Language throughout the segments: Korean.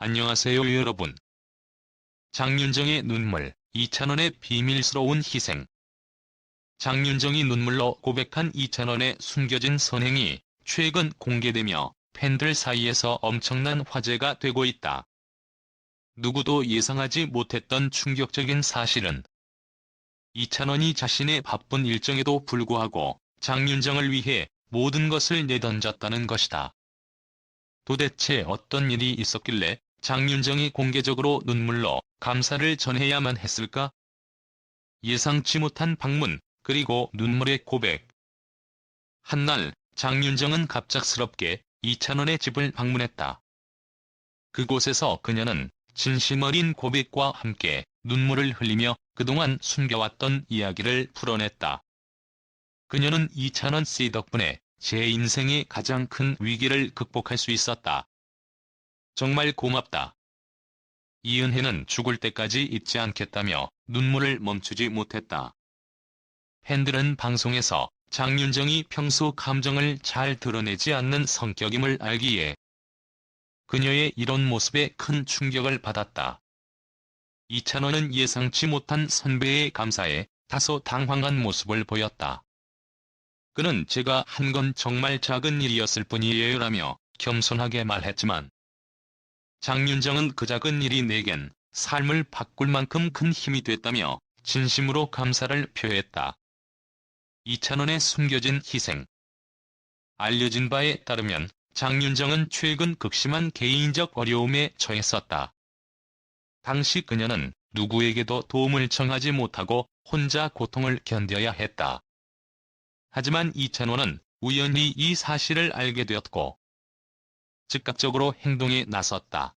안녕하세요 여러분. 장윤정의 눈물, 이찬원의 비밀스러운 희생. 장윤정이 눈물로 고백한 이찬원의 숨겨진 선행이 최근 공개되며 팬들 사이에서 엄청난 화제가 되고 있다. 누구도 예상하지 못했던 충격적인 사실은 이찬원이 자신의 바쁜 일정에도 불구하고 장윤정을 위해 모든 것을 내던졌다는 것이다. 도대체 어떤 일이 있었길래 장윤정이 공개적으로 눈물로 감사를 전해야만 했을까? 예상치 못한 방문, 그리고 눈물의 고백. 한날, 장윤정은 갑작스럽게 이찬원의 집을 방문했다. 그곳에서 그녀는 진심 어린 고백과 함께 눈물을 흘리며 그동안 숨겨왔던 이야기를 풀어냈다. 그녀는 이찬원 씨 덕분에 제 인생의 가장 큰 위기를 극복할 수 있었다. 정말 고맙다. 이은혜는 죽을 때까지 잊지 않겠다며 눈물을 멈추지 못했다. 팬들은 방송에서 장윤정이 평소 감정을 잘 드러내지 않는 성격임을 알기에 그녀의 이런 모습에 큰 충격을 받았다. 이찬원은 예상치 못한 선배의 감사에 다소 당황한 모습을 보였다. 그는 제가 한 건 정말 작은 일이었을 뿐이에요라며 겸손하게 말했지만 장윤정은 그 작은 일이 내겐 삶을 바꿀 만큼 큰 힘이 됐다며 진심으로 감사를 표했다. 이찬원의 숨겨진 희생. 알려진 바에 따르면 장윤정은 최근 극심한 개인적 어려움에 처했었다. 당시 그녀는 누구에게도 도움을 청하지 못하고 혼자 고통을 견뎌야 했다. 하지만 이찬원은 우연히 이 사실을 알게 되었고 즉각적으로 행동에 나섰다.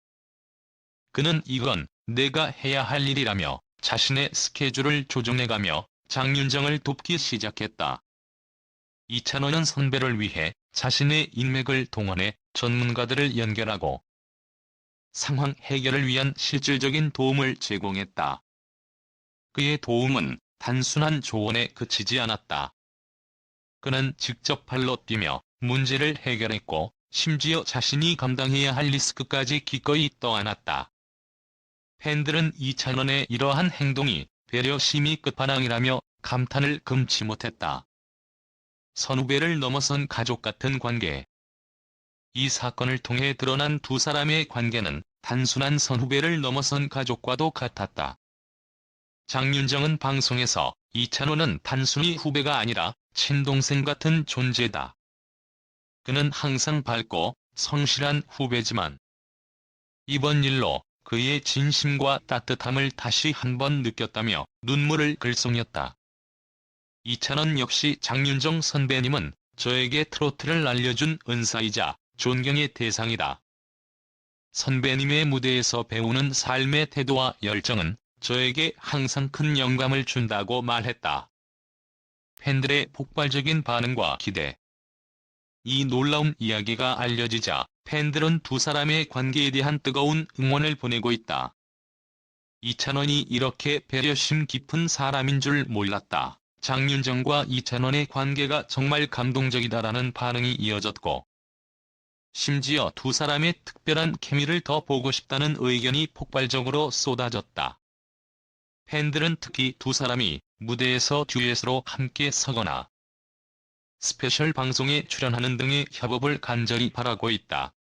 그는 이건 내가 해야 할 일이라며 자신의 스케줄을 조정해가며 장윤정을 돕기 시작했다. 이찬원은 선배를 위해 자신의 인맥을 동원해 전문가들을 연결하고 상황 해결을 위한 실질적인 도움을 제공했다. 그의 도움은 단순한 조언에 그치지 않았다. 그는 직접 발로 뛰며 문제를 해결했고 심지어 자신이 감당해야 할 리스크까지 기꺼이 떠안았다. 팬들은 이찬원의 이러한 행동이 배려심이 끝판왕이라며 감탄을 금치 못했다. 선후배를 넘어선 가족 같은 관계. 이 사건을 통해 드러난 두 사람의 관계는 단순한 선후배를 넘어선 가족과도 같았다. 장윤정은 방송에서 이찬원은 단순히 후배가 아니라 친동생 같은 존재다. 그는 항상 밝고 성실한 후배지만 이번 일로 그의 진심과 따뜻함을 다시 한번 느꼈다며 눈물을 글썽였다. 이찬원 역시 장윤정 선배님은 저에게 트로트를 알려준 은사이자 존경의 대상이다. 선배님의 무대에서 배우는 삶의 태도와 열정은 저에게 항상 큰 영감을 준다고 말했다. 팬들의 폭발적인 반응과 기대. 이 놀라운 이야기가 알려지자 팬들은 두 사람의 관계에 대한 뜨거운 응원을 보내고 있다. 이찬원이 이렇게 배려심 깊은 사람인 줄 몰랐다. 장윤정과 이찬원의 관계가 정말 감동적이다라는 반응이 이어졌고 심지어 두 사람의 특별한 케미를 더 보고 싶다는 의견이 폭발적으로 쏟아졌다. 팬들은 특히 두 사람이 무대에서 듀엣으로 함께 서거나 스페셜 방송에 출연하는 등의 협업을 간절히 바라고 있다.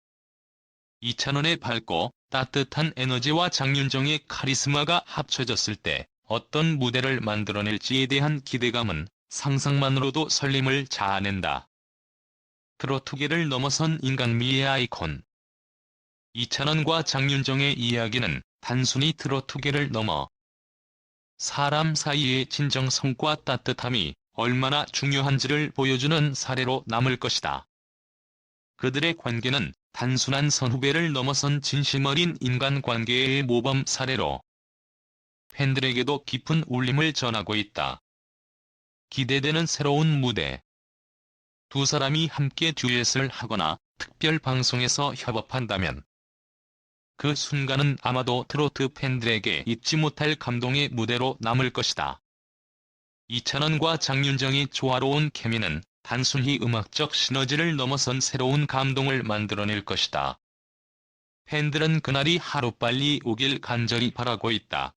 이찬원의 밝고 따뜻한 에너지와 장윤정의 카리스마가 합쳐졌을 때 어떤 무대를 만들어낼지에 대한 기대감은 상상만으로도 설렘을 자아낸다. 트로트계를 넘어선 인간미의 아이콘. 이찬원과 장윤정의 이야기는 단순히 트로트계를 넘어 사람 사이의 진정성과 따뜻함이 얼마나 중요한지를 보여주는 사례로 남을 것이다. 그들의 관계는 단순한 선후배를 넘어선 진심 어린 인간관계의 모범 사례로 팬들에게도 깊은 울림을 전하고 있다. 기대되는 새로운 무대. 두 사람이 함께 듀엣을 하거나 특별 방송에서 협업한다면 그 순간은 아마도 트로트 팬들에게 잊지 못할 감동의 무대로 남을 것이다. 이찬원과 장윤정의 조화로운 케미는 단순히 음악적 시너지를 넘어선 새로운 감동을 만들어낼 것이다. 팬들은 그날이 하루빨리 오길 간절히 바라고 있다.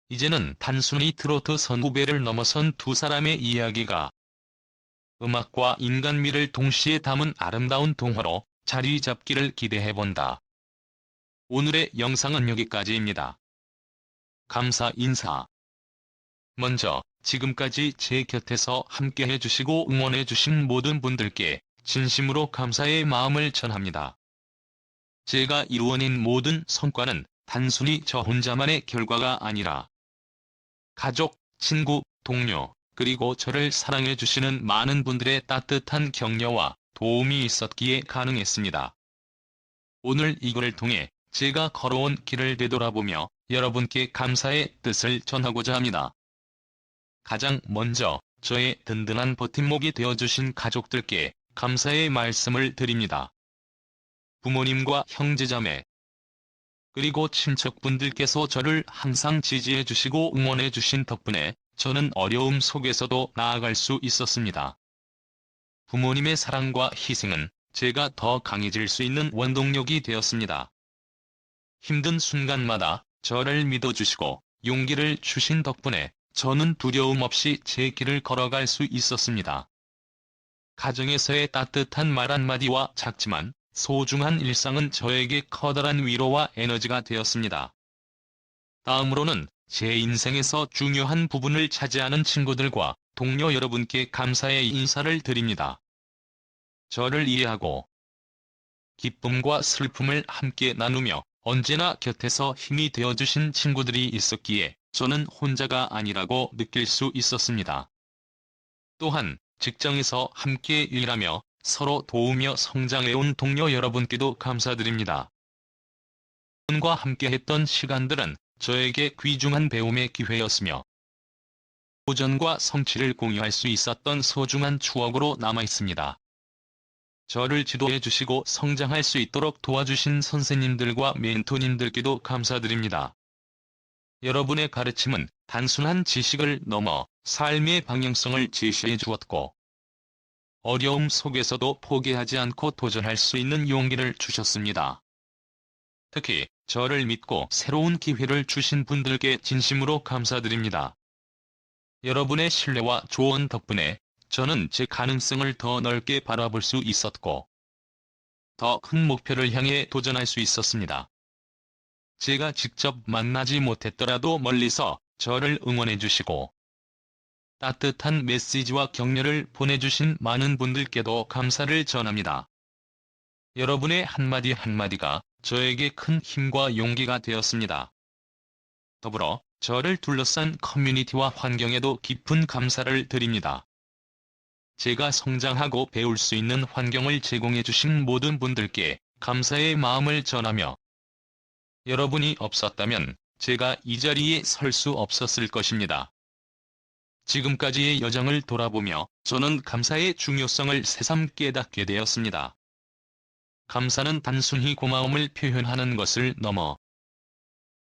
이제는 단순히 트로트 선후배를 넘어선 두 사람의 이야기가 음악과 인간미를 동시에 담은 아름다운 동화로 자리 잡기를 기대해본다. 오늘의 영상은 여기까지입니다. 감사 인사. 먼저 지금까지 제 곁에서 함께 해주시고 응원해주신 모든 분들께 진심으로 감사의 마음을 전합니다. 제가 이루어낸 모든 성과는 단순히 저 혼자만의 결과가 아니라 가족, 친구, 동료, 그리고 저를 사랑해주시는 많은 분들의 따뜻한 격려와 도움이 있었기에 가능했습니다. 오늘 이거를 통해 제가 걸어온 길을 되돌아보며 여러분께 감사의 뜻을 전하고자 합니다. 가장 먼저 저의 든든한 버팀목이 되어주신 가족들께 감사의 말씀을 드립니다. 부모님과 형제자매, 그리고 친척분들께서 저를 항상 지지해주시고 응원해주신 덕분에 저는 어려움 속에서도 나아갈 수 있었습니다. 부모님의 사랑과 희생은 제가 더 강해질 수 있는 원동력이 되었습니다. 힘든 순간마다 저를 믿어주시고 용기를 주신 덕분에 저는 두려움 없이 제 길을 걸어갈 수 있었습니다. 가정에서의 따뜻한 말 한마디와 작지만 소중한 일상은 저에게 커다란 위로와 에너지가 되었습니다. 다음으로는 제 인생에서 중요한 부분을 차지하는 친구들과 동료 여러분께 감사의 인사를 드립니다. 저를 이해하고 기쁨과 슬픔을 함께 나누며 언제나 곁에서 힘이 되어주신 친구들이 있었기에 저는 혼자가 아니라고 느낄 수 있었습니다. 또한 직장에서 함께 일하며 서로 도우며 성장해온 동료 여러분께도 감사드립니다. 여러분과 함께했던 시간들은 저에게 귀중한 배움의 기회였으며 도전과 성취를 공유할 수 있었던 소중한 추억으로 남아있습니다. 저를 지도해주시고 성장할 수 있도록 도와주신 선생님들과 멘토님들께도 감사드립니다. 여러분의 가르침은 단순한 지식을 넘어 삶의 방향성을 제시해 주었고 어려움 속에서도 포기하지 않고 도전할 수 있는 용기를 주셨습니다. 특히 저를 믿고 새로운 기회를 주신 분들께 진심으로 감사드립니다. 여러분의 신뢰와 조언 덕분에 저는 제 가능성을 더 넓게 바라볼 수 있었고 더 큰 목표를 향해 도전할 수 있었습니다. 제가 직접 만나지 못했더라도 멀리서 저를 응원해주시고 따뜻한 메시지와 격려를 보내주신 많은 분들께도 감사를 전합니다. 여러분의 한마디 한마디가 저에게 큰 힘과 용기가 되었습니다. 더불어 저를 둘러싼 커뮤니티와 환경에도 깊은 감사를 드립니다. 제가 성장하고 배울 수 있는 환경을 제공해주신 모든 분들께 감사의 마음을 전하며 여러분이 없었다면 제가 이 자리에 설 수 없었을 것입니다. 지금까지의 여정을 돌아보며 저는 감사의 중요성을 새삼 깨닫게 되었습니다. 감사는 단순히 고마움을 표현하는 것을 넘어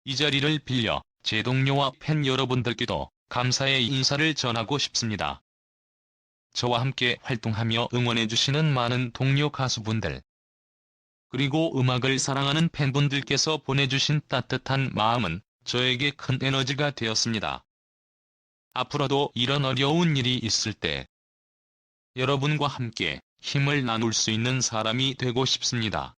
이 자리를 빌려 제 동료와 팬 여러분들께도 감사의 인사를 전하고 싶습니다. 저와 함께 활동하며 응원해주시는 많은 동료 가수분들, 그리고 음악을 사랑하는 팬분들께서 보내주신 따뜻한 마음은 저에게 큰 에너지가 되었습니다. 앞으로도 이런 어려운 일이 있을 때 여러분과 함께 힘을 나눌 수 있는 사람이 되고 싶습니다.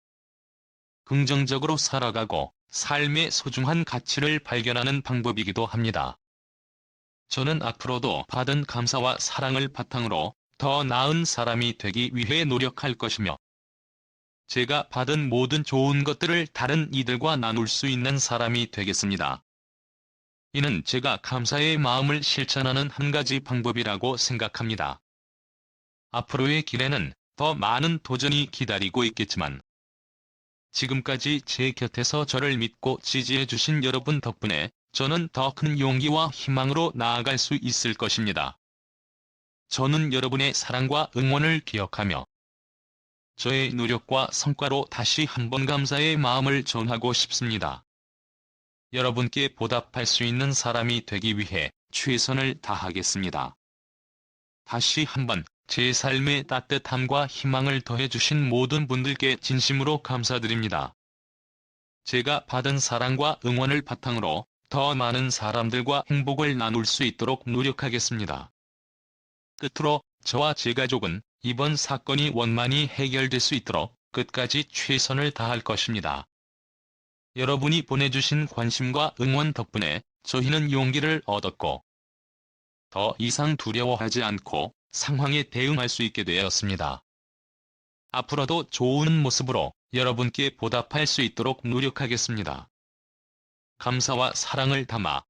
긍정적으로 살아가고 삶의 소중한 가치를 발견하는 방법이기도 합니다. 저는 앞으로도 받은 감사와 사랑을 바탕으로 더 나은 사람이 되기 위해 노력할 것이며 제가 받은 모든 좋은 것들을 다른 이들과 나눌 수 있는 사람이 되겠습니다. 이는 제가 감사의 마음을 실천하는 한 가지 방법이라고 생각합니다. 앞으로의 길에는 더 많은 도전이 기다리고 있겠지만 지금까지 제 곁에서 저를 믿고 지지해 주신 여러분 덕분에 저는 더 큰 용기와 희망으로 나아갈 수 있을 것입니다. 저는 여러분의 사랑과 응원을 기억하며 저의 노력과 성과로 다시 한번 감사의 마음을 전하고 싶습니다. 여러분께 보답할 수 있는 사람이 되기 위해 최선을 다하겠습니다. 다시 한번 제 삶의 따뜻함과 희망을 더해주신 모든 분들께 진심으로 감사드립니다. 제가 받은 사랑과 응원을 바탕으로 더 많은 사람들과 행복을 나눌 수 있도록 노력하겠습니다. 끝으로 저와 제 가족은 이번 사건이 원만히 해결될 수 있도록 끝까지 최선을 다할 것입니다. 여러분이 보내주신 관심과 응원 덕분에 저희는 용기를 얻었고 더 이상 두려워하지 않고 상황에 대응할 수 있게 되었습니다. 앞으로도 좋은 모습으로 여러분께 보답할 수 있도록 노력하겠습니다. 감사와 사랑을 담아